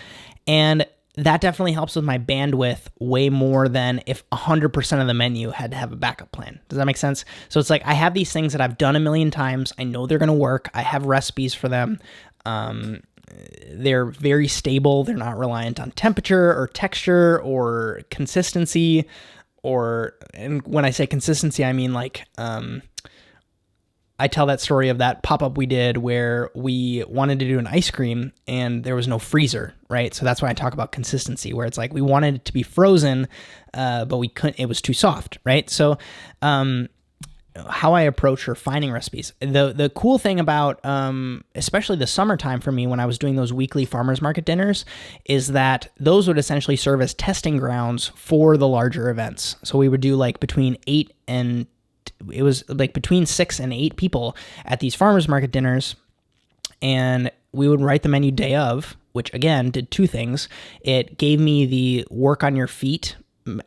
And that definitely helps with my bandwidth way more than if 100% of the menu had to have a backup plan. Does that make sense? So it's like I have these things that I've done a million times. I know they're going to work. I have recipes for them. They're very stable. They're not reliant on temperature or texture or consistency. And when I say consistency, I mean like, I tell that story of that pop-up we did where we wanted to do an ice cream and there was no freezer, right? So that's why I talk about consistency, where it's like we wanted it to be frozen, but we couldn't, it was too soft, right? So how I approach or finding recipes. The cool thing about, especially the summertime for me when I was doing those weekly farmers market dinners, is that those would essentially serve as testing grounds for the larger events. So we would do like between 6 and 8 people at these farmers market dinners, and we would write the menu day of, which again did two things. It gave me the work on your feet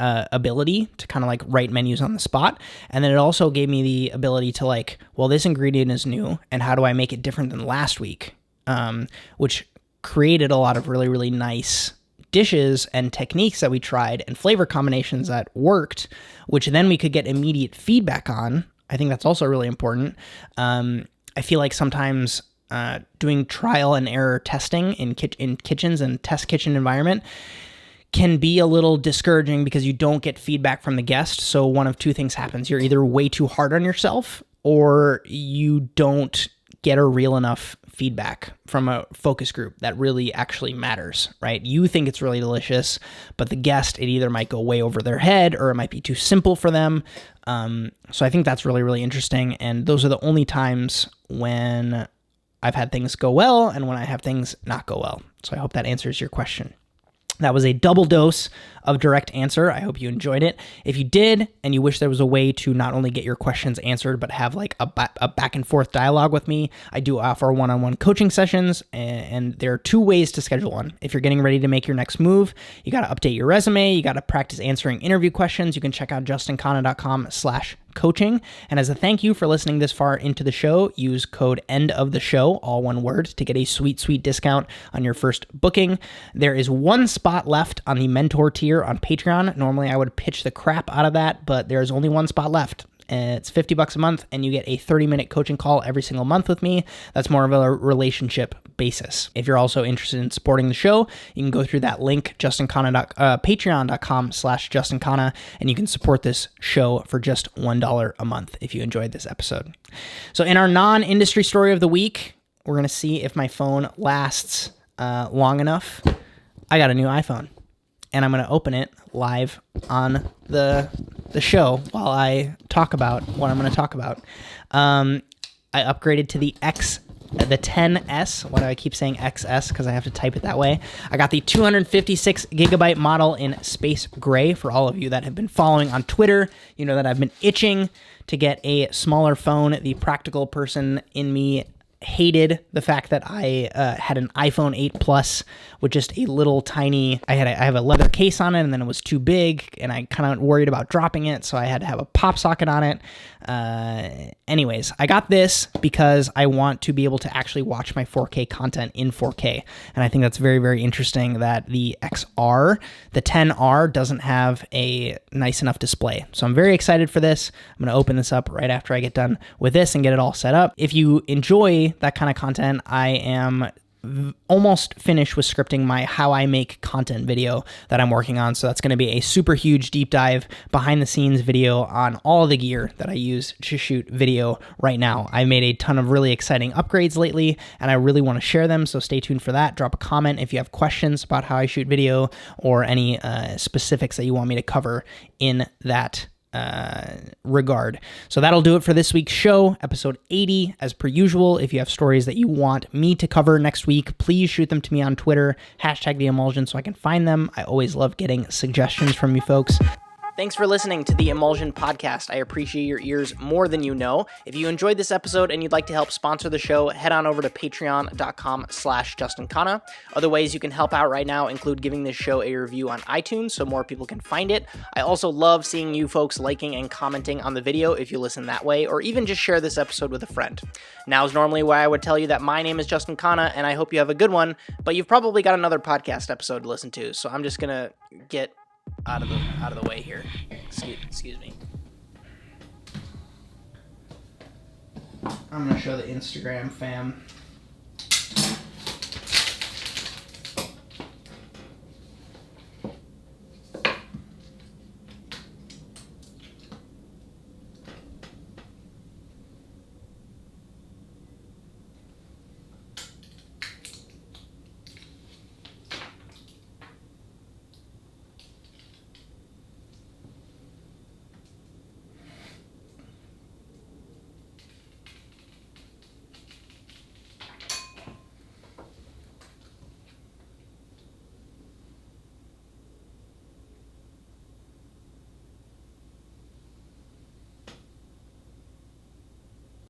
ability to kind of like write menus on the spot, and then it also gave me the ability to like, well, this ingredient is new, and how do I make it different than last week, which created a lot of really, really nice dishes and techniques that we tried and flavor combinations that worked, which then we could get immediate feedback on. I think that's also really important. I feel like sometimes doing trial and error testing in kitchens and test kitchen environment can be a little discouraging because you don't get feedback from the guest. So one of two things happens. You're either way too hard on yourself, or you don't get a real enough feedback from a focus group that really actually matters, right? You think it's really delicious, but the guest, it either might go way over their head or it might be too simple for them. So I think that's really, really interesting. And those are the only times when I've had things go well and when I have things not go well. So I hope that answers your question. That was a double dose of direct answer. I hope you enjoyed it. If you did, and you wish there was a way to not only get your questions answered, but have like a back and forth dialogue with me, I do offer one-on-one coaching sessions, and there are 2 ways to schedule one. If you're getting ready to make your next move, you got to update your resume, you got to practice answering interview questions, you can check out justinkhanna.com/coaching. And as a thank you for listening this far into the show, use code ENDOFTHESHOW, all one word, to get a sweet, sweet discount on your first booking. There is 1 spot left on the mentor tier on Patreon. Normally I would pitch the crap out of that, but there's only 1 spot left. It's $50 a month, and you get a 30-minute coaching call every single month with me. That's more of a relationship basis. If you're also interested in supporting the show, you can go through that link, patreon.com/Justin Khanna, and you can support this show for just $1 a month if you enjoyed this episode. So in our non-industry story of the week, we're going to see if my phone lasts long enough. I got a new iPhone, and I'm going to open it live on the show while I talk about what I'm going to talk about. I upgraded to the 10S. Why do I keep saying XS? Because I have to type it that way. I got the 256 gigabyte model in space gray. For all of you that have been following on Twitter, you know that I've been itching to get a smaller phone. The practical person in me hated the fact that I had an iPhone 8 Plus with just a little tiny, I have a leather case on it, and then it was too big, and I kind of worried about dropping it, so I had to have a pop socket on it. Anyways, I got this because I want to be able to actually watch my 4K content in 4K, and I think that's very, very interesting that the XR, the 10R, doesn't have a nice enough display. So I'm very excited for this. I'm going to open this up right after I get done with this and get it all set up. If you enjoy that kind of content, I am almost finished with scripting my how I make content video that I'm working on. So that's going to be a super huge deep dive behind the scenes video on all the gear that I use to shoot video right now. I made a ton of really exciting upgrades lately, and I really want to share them. So stay tuned for that. Drop a comment if you have questions about how I shoot video or any specifics that you want me to cover in that regard. So that'll do it for this week's show, episode 80. As per usual, if you have stories that you want me to cover next week, please shoot them to me on Twitter, #TheEmulsion, so I can find them. I always love getting suggestions from you folks. Thanks for listening to the Emulsion podcast. I appreciate your ears more than you know. If you enjoyed this episode and you'd like to help sponsor the show, head on over to patreon.com/Justin Khanna. Other ways you can help out right now include giving this show a review on iTunes so more people can find it. I also love seeing you folks liking and commenting on the video if you listen that way, or even just share this episode with a friend. Now's normally where I would tell you that my name is Justin Khanna and I hope you have a good one, but you've probably got another podcast episode to listen to, so I'm just gonna get out of the way here. Excuse me. I'm gonna show the Instagram fam